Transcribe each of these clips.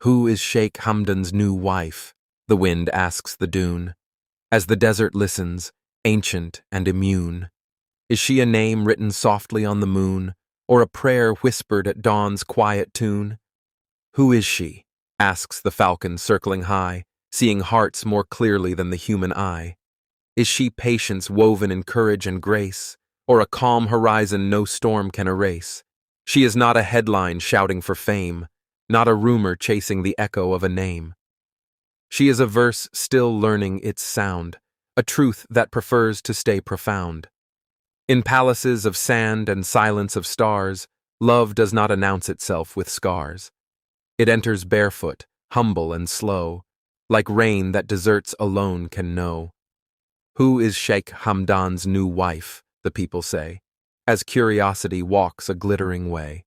Who is Sheikh Hamdan's new wife? The wind asks the dune. As the desert listens, ancient and immune. Is she a name written softly on the moon, or a prayer whispered at dawn's quiet tune? Who is she? Asks the falcon circling high, seeing hearts more clearly than the human eye. Is she patience woven in courage and grace, or a calm horizon no storm can erase? She is not a headline shouting for fame, not a rumor chasing the echo of a name. She is a verse still learning its sound, a truth that prefers to stay profound. In palaces of sand and silence of stars, love does not announce itself with scars. It enters barefoot, humble and slow, like rain that deserts alone can know. Who is Sheikh Hamdan's new wife, the people say, as curiosity walks a glittering way.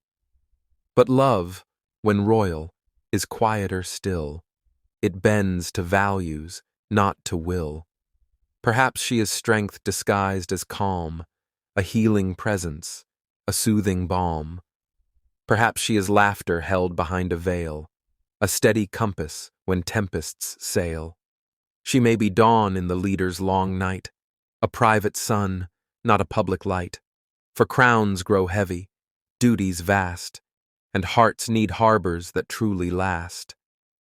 But love, when royal, is quieter still. It bends to values, not to will. Perhaps she is strength disguised as calm, a healing presence, a soothing balm. Perhaps she is laughter held behind a veil, a steady compass when tempests sail. She may be dawn in the leader's long night, a private sun, not a public light. For crowns grow heavy, duties vast, and hearts need harbors that truly last.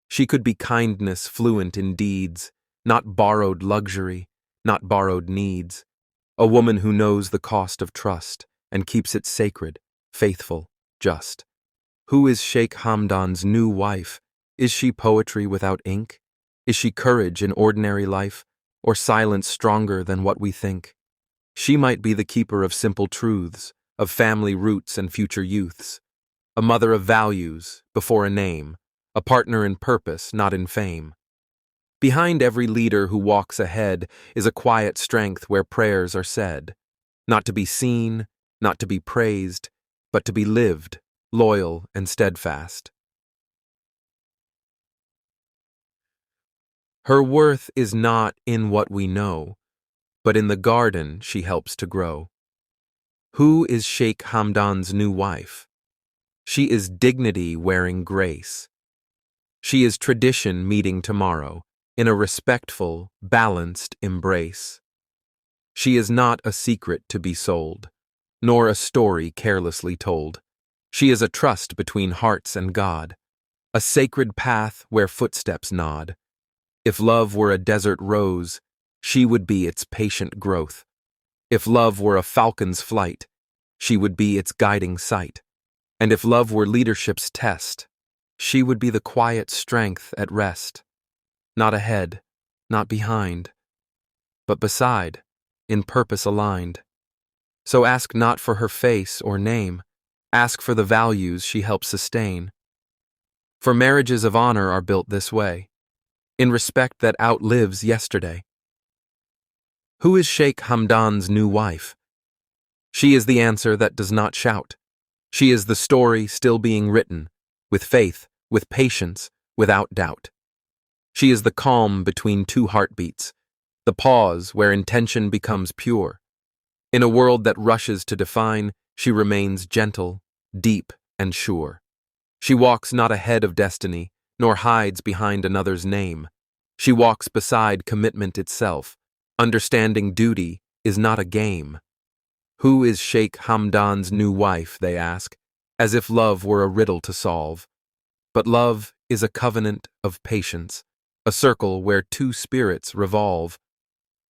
She could be kindness fluent in deeds, not borrowed luxury, not borrowed needs. A woman who knows the cost of trust and keeps it sacred, faithful, just. Who is Sheikh Hamdan's new wife? Is she poetry without ink? Is she courage in ordinary life, or silence stronger than what we think? She might be the keeper of simple truths, of family roots and future youths, a mother of values before a name, a partner in purpose, not in fame. Behind every leader who walks ahead is a quiet strength where prayers are said, not to be seen, not to be praised, but to be lived, loyal and steadfast. Her worth is not in what we know, but in the garden she helps to grow. Who is Sheikh Hamdan's new wife? She is dignity wearing grace. She is tradition meeting tomorrow in a respectful, balanced embrace. She is not a secret to be sold, nor a story carelessly told. She is a trust between hearts and God, a sacred path where footsteps nod. If love were a desert rose, she would be its patient growth. If love were a falcon's flight, she would be its guiding sight. And if love were leadership's test, she would be the quiet strength at rest. Not ahead, not behind, but beside, in purpose aligned. So ask not for her face or name, ask for the values she helps sustain. For marriages of honor are built this way, in respect that outlives yesterday. Who is Sheikh Hamdan's new wife? She is the answer that does not shout. She is the story still being written, with faith, with patience, without doubt. She is the calm between two heartbeats, the pause where intention becomes pure. In a world that rushes to define, she remains gentle, deep, and sure. She walks not ahead of destiny, nor hides behind another's name. She walks beside commitment itself. Understanding duty is not a game. Who is Sheikh Hamdan's new wife, they ask, as if love were a riddle to solve. But love is a covenant of patience, a circle where two spirits revolve.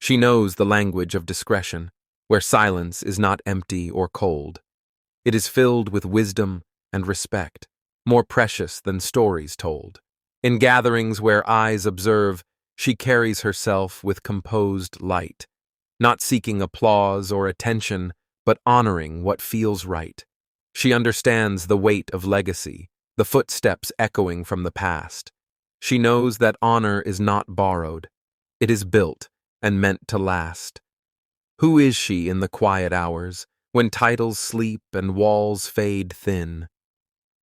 She knows the language of discretion, where silence is not empty or cold. It is filled with wisdom and respect, more precious than stories told. In gatherings where eyes observe, she carries herself with composed light, not seeking applause or attention, but honoring what feels right. She understands the weight of legacy, the footsteps echoing from the past. She knows that honor is not borrowed. It is built and meant to last. Who is she in the quiet hours, when titles sleep and walls fade thin?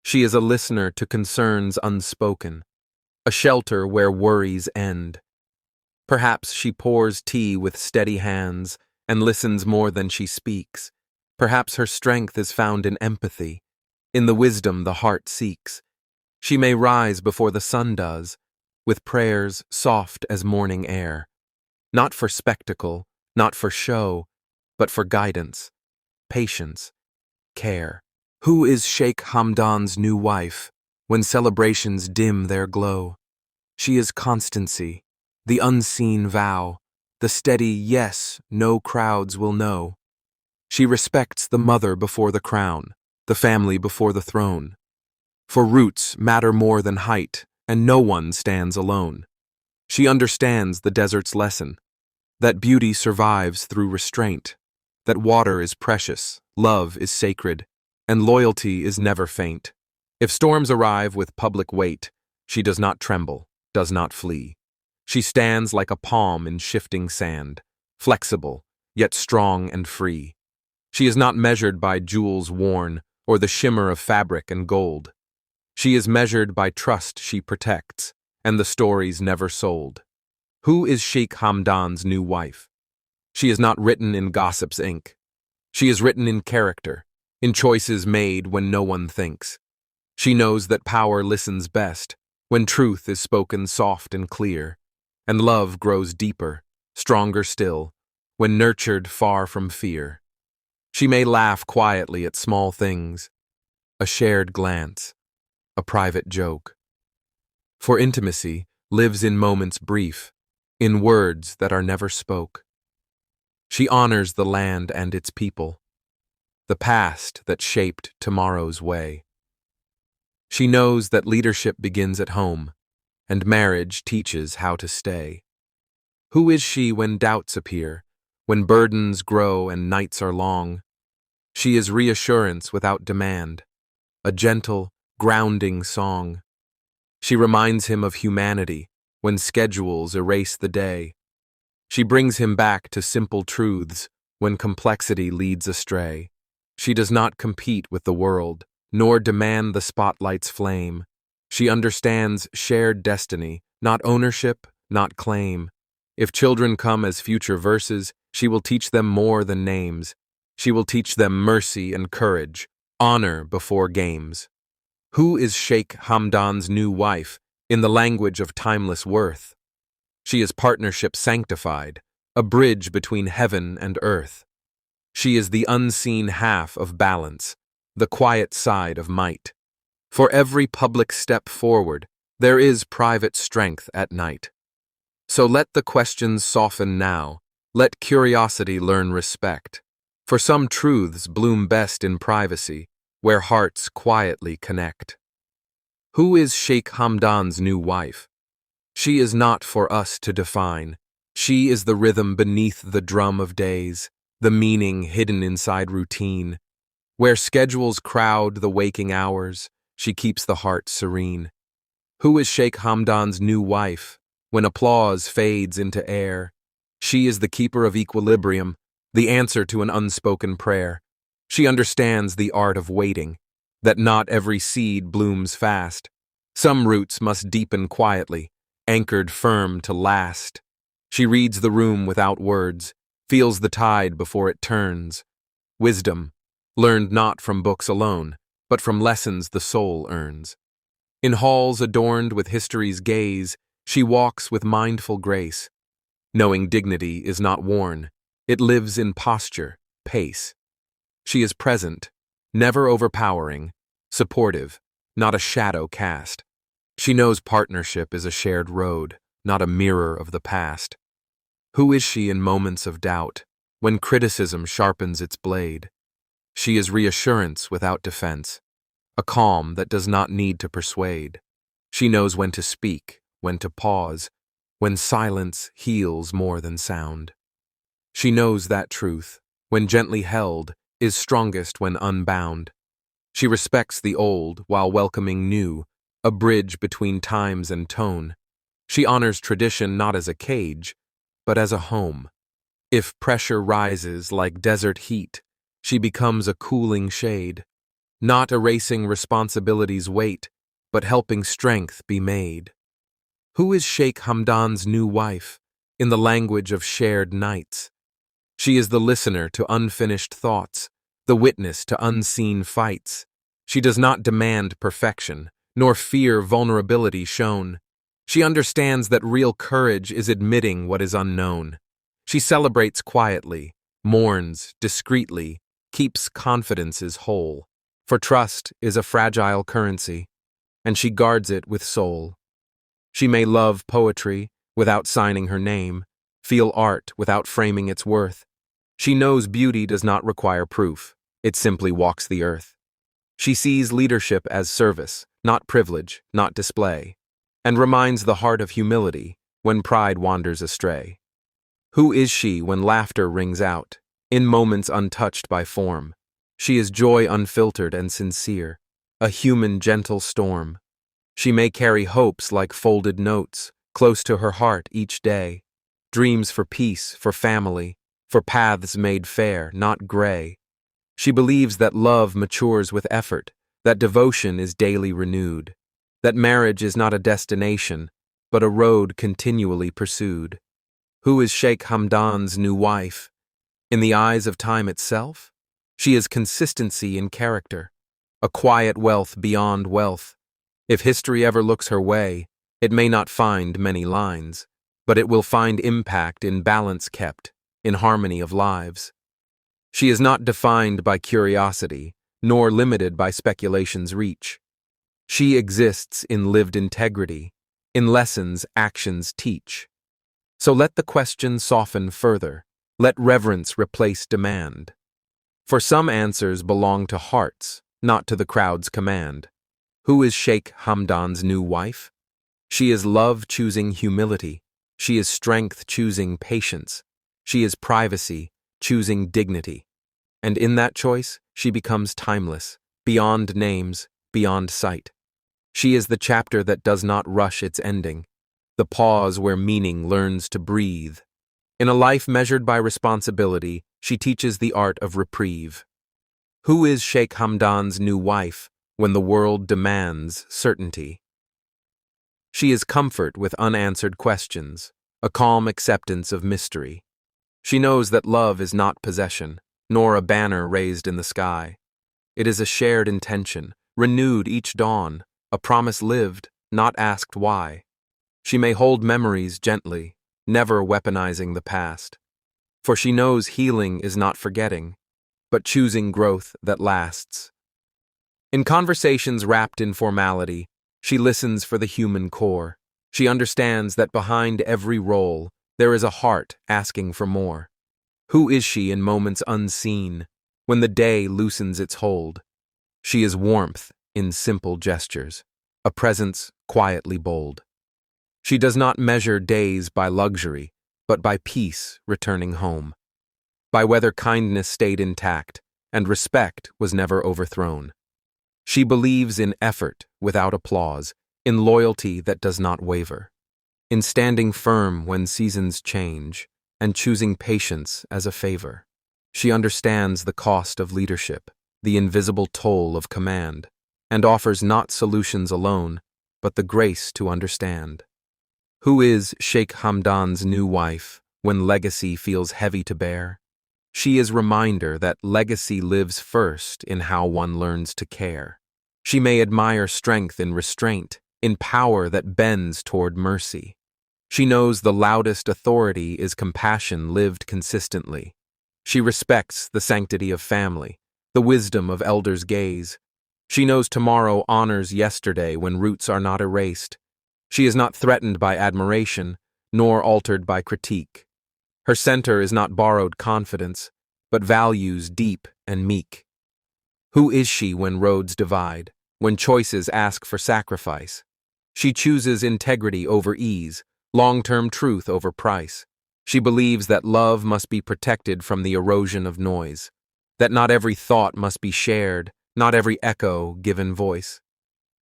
She is a listener to concerns unspoken, a shelter where worries end. Perhaps she pours tea with steady hands and listens more than she speaks. Perhaps her strength is found in empathy, in the wisdom the heart seeks. She may rise before the sun does, with prayers soft as morning air, not for spectacle, not for show, but for guidance, patience, care. Who is Sheikh Hamdan's new wife, when celebrations dim their glow? She is constancy, the unseen vow, the steady yes no crowds will know. She respects the mother before the crown, the family before the throne. For roots matter more than height, and no one stands alone. She understands the desert's lesson, that beauty survives through restraint, that water is precious, love is sacred, and loyalty is never faint. If storms arrive with public weight, she does not tremble, does not flee. She stands like a palm in shifting sand, flexible, yet strong and free. She is not measured by jewels worn or the shimmer of fabric and gold. She is measured by trust she protects and the stories never sold. Who is Sheikh Hamdan's new wife? She is not written in gossip's ink. She is written in character, in choices made when no one thinks. She knows that power listens best when truth is spoken soft and clear, and love grows deeper, stronger still, when nurtured far from fear. She may laugh quietly at small things, a shared glance, a private joke. For intimacy lives in moments brief, in words that are never spoke. She honors the land and its people, the past that shaped tomorrow's way. She knows that leadership begins at home, and marriage teaches how to stay. Who is she when doubts appear, when burdens grow and nights are long? She is reassurance without demand, a gentle, grounding song. She reminds him of humanity when schedules erase the day. She brings him back to simple truths when complexity leads astray. She does not compete with the world, nor demand the spotlight's flame. She understands shared destiny, not ownership, not claim. If children come as future verses, she will teach them more than names. She will teach them mercy and courage, honor before games. Who is Sheikh Hamdan's new wife in the language of timeless worth? She is partnership sanctified, a bridge between heaven and earth. She is the unseen half of balance, the quiet side of might. For every public step forward, there is private strength at night. So let the questions soften now, let curiosity learn respect. For some truths bloom best in privacy, where hearts quietly connect. Who is Sheikh Hamdan's new wife? She is not for us to define. She is the rhythm beneath the drum of days, the meaning hidden inside routine. Where schedules crowd the waking hours, she keeps the heart serene. Who is Sheikh Hamdan's new wife? When applause fades into air, she is the keeper of equilibrium, the answer to an unspoken prayer. She understands the art of waiting, that not every seed blooms fast. Some roots must deepen quietly, anchored firm to last. She reads the room without words, feels the tide before it turns. Wisdom, learned not from books alone, but from lessons the soul earns. In halls adorned with history's gaze, she walks with mindful grace. Knowing dignity is not worn, it lives in posture, pace. She is present, never overpowering, supportive, not a shadow cast. She knows partnership is a shared road, not a mirror of the past. Who is she in moments of doubt, when criticism sharpens its blade? She is reassurance without defense, a calm that does not need to persuade. She knows when to speak, when to pause, when silence heals more than sound. She knows that truth, when gently held, is strongest when unbound. She respects the old while welcoming new, a bridge between times and tone. She honors tradition not as a cage, but as a home. If pressure rises like desert heat, she becomes a cooling shade, not erasing responsibility's weight, but helping strength be made. Who is Sheikh Hamdan's new wife, in the language of shared nights? She is the listener to unfinished thoughts, the witness to unseen fights. She does not demand perfection, nor fear vulnerability shown. She understands that real courage is admitting what is unknown. She celebrates quietly, mourns discreetly, keeps confidences whole. For trust is a fragile currency, and she guards it with soul. She may love poetry without signing her name, feel art without framing its worth. She knows beauty does not require proof, it simply walks the earth. She sees leadership as service, not privilege, not display, and reminds the heart of humility when pride wanders astray. Who is she when laughter rings out, in moments untouched by form? She is joy unfiltered and sincere, a human gentle storm. She may carry hopes like folded notes, close to her heart each day, dreams for peace, for family, for paths made fair, not gray. She believes that love matures with effort, that devotion is daily renewed, that marriage is not a destination, but a road continually pursued. Who is Sheikh Hamdan's new wife? In the eyes of time itself, she is consistency in character, a quiet wealth beyond wealth. If history ever looks her way, it may not find many lines, but it will find impact in balance kept, in harmony of lives. She is not defined by curiosity, nor limited by speculation's reach. She exists in lived integrity, in lessons actions teach. So let the question soften further, let reverence replace demand. For some answers belong to hearts, not to the crowd's command. Who is Sheikh Hamdan's new wife? She is love choosing humility. She is strength choosing patience. She is privacy choosing dignity. And in that choice, she becomes timeless, beyond names, beyond sight. She is the chapter that does not rush its ending, the pause where meaning learns to breathe. In a life measured by responsibility, she teaches the art of reprieve. Who is Sheikh Hamdan's new wife when the world demands certainty? She is comfort with unanswered questions, a calm acceptance of mystery. She knows that love is not possession, nor a banner raised in the sky. It is a shared intention, renewed each dawn, a promise lived, not asked why. She may hold memories gently, never weaponizing the past. For she knows healing is not forgetting, but choosing growth that lasts. In conversations wrapped in formality, she listens for the human core. She understands that behind every role, there is a heart asking for more. Who is she in moments unseen, when the day loosens its hold? She is warmth in simple gestures, a presence quietly bold. She does not measure days by luxury, but by peace returning home, by whether kindness stayed intact and respect was never overthrown. She believes in effort without applause, in loyalty that does not waver, in standing firm when seasons change, and choosing patience as a favor. She understands the cost of leadership, the invisible toll of command, and offers not solutions alone, but the grace to understand. Who is Sheikh Hamdan's new wife when legacy feels heavy to bear? She is reminder that legacy lives first in how one learns to care. She may admire strength in restraint, in power that bends toward mercy. She knows the loudest authority is compassion lived consistently. She respects the sanctity of family, the wisdom of elders' gaze. She knows tomorrow honors yesterday when roots are not erased. She is not threatened by admiration, nor altered by critique. Her center is not borrowed confidence, but values deep and meek. Who is she when roads divide, when choices ask for sacrifice? She chooses integrity over ease, long-term truth over price. She believes that love must be protected from the erosion of noise, that not every thought must be shared, not every echo given voice.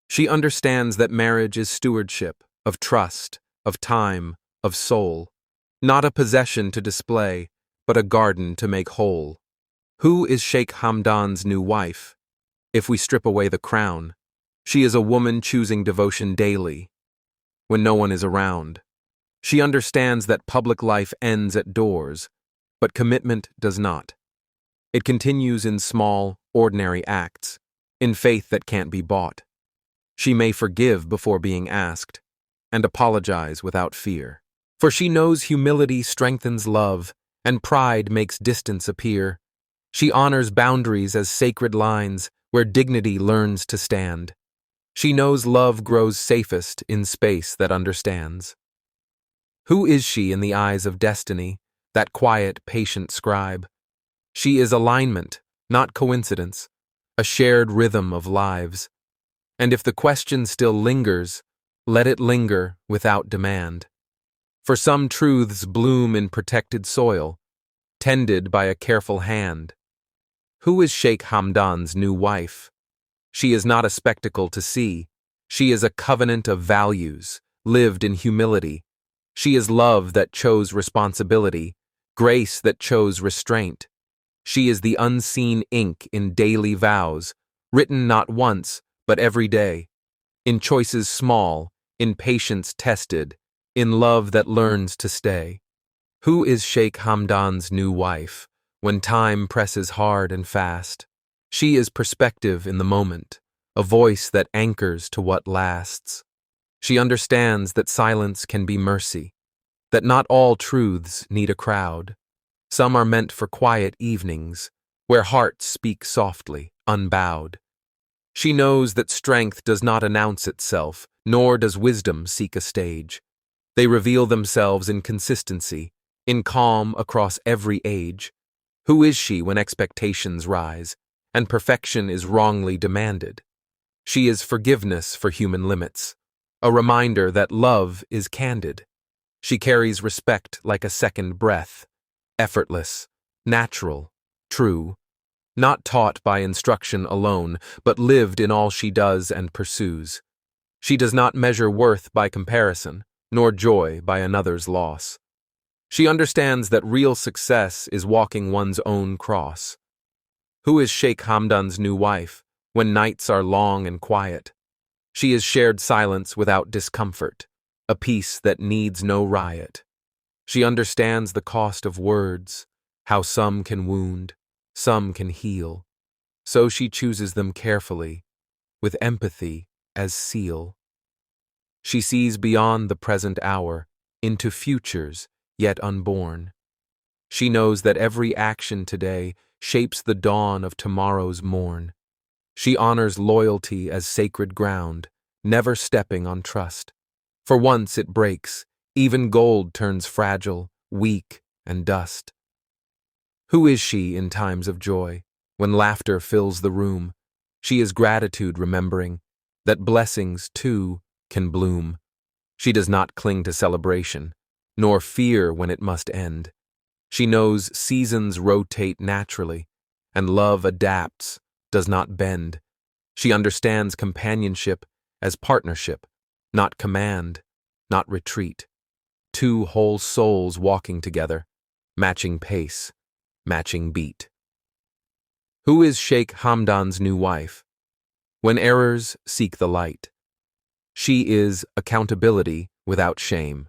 She understands that marriage is stewardship, of trust, of time, of soul, not a possession to display, but a garden to make whole. Who is Sheikh Hamdan's new wife? If we strip away the crown, she is a woman choosing devotion daily, when no one is around. She understands that public life ends at doors, but commitment does not. It continues in small, ordinary acts, in faith that can't be bought. She may forgive before being asked, and apologize without fear. For she knows humility strengthens love, and pride makes distance appear. She honors boundaries as sacred lines where dignity learns to stand. She knows love grows safest in space that understands. Who is she in the eyes of destiny, that quiet, patient scribe? She is alignment, not coincidence, a shared rhythm of lives. And if the question still lingers, let it linger without demand. For some truths bloom in protected soil, tended by a careful hand. Who is Sheikh Hamdan's new wife? She is not a spectacle to see. She is a covenant of values, lived in humility. She is love that chose responsibility, grace that chose restraint. She is the unseen ink in daily vows, written not once, but every day. In choices small, in patience tested, in love that learns to stay. Who is Sheikh Hamdan's new wife, when time presses hard and fast? She is perspective in the moment, a voice that anchors to what lasts. She understands that silence can be mercy, that not all truths need a crowd. Some are meant for quiet evenings, where hearts speak softly, unbowed. She knows that strength does not announce itself, nor does wisdom seek a stage. They reveal themselves in consistency, in calm across every age. Who is she when expectations rise, and perfection is wrongly demanded? She is forgiveness for human limits, a reminder that love is candid. She carries respect like a second breath, effortless, natural, true, not taught by instruction alone, but lived in all she does and pursues. She does not measure worth by comparison, nor joy by another's loss. She understands that real success is walking one's own cross. Who is Sheikh Hamdan's new wife, when nights are long and quiet? She is shared silence without discomfort, a peace that needs no riot. She understands the cost of words, how some can wound, some can heal. So she chooses them carefully, with empathy as seal. She sees beyond the present hour, into futures yet unborn. She knows that every action today shapes the dawn of tomorrow's morn. She honors loyalty as sacred ground, never stepping on trust. For once it breaks, even gold turns fragile, weak, and dust. Who is she in times of joy, when laughter fills the room? She is gratitude remembering that blessings, too, can bloom. She does not cling to celebration, nor fear when it must end. She knows seasons rotate naturally, and love adapts, does not bend. She understands companionship as partnership, not command, not retreat. Two whole souls walking together, matching pace, matching beat. Who is Sheikh Hamdan's new wife? When errors seek the light. She is accountability without shame,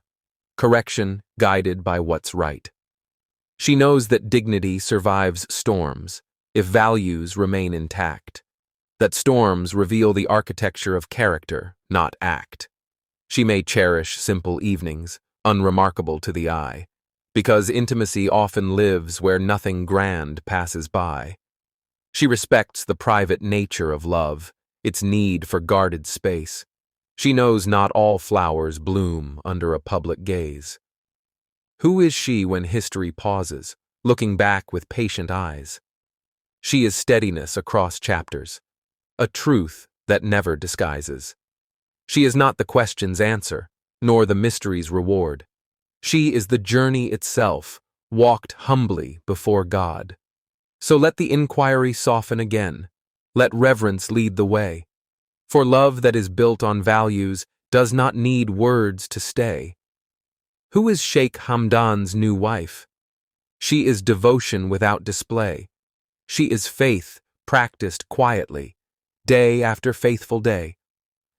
correction guided by what's right. She knows that dignity survives storms if values remain intact, that storms reveal the architecture of character, not act. She may cherish simple evenings, unremarkable to the eye, because intimacy often lives where nothing grand passes by. She respects the private nature of love, its need for guarded space. She knows not all flowers bloom under a public gaze. Who is she when history pauses, looking back with patient eyes? She is steadiness across chapters, a truth that never disguises. She is not the question's answer, nor the mystery's reward. She is the journey itself, walked humbly before God. So let the inquiry soften again. Let reverence lead the way. For love that is built on values does not need words to stay. Who is Sheikh Hamdan's new wife? She is devotion without display. She is faith practiced quietly, day after faithful day.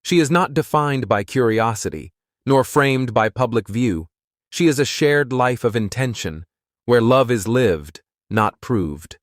She is not defined by curiosity, nor framed by public view. She is a shared life of intention, where love is lived, not proved.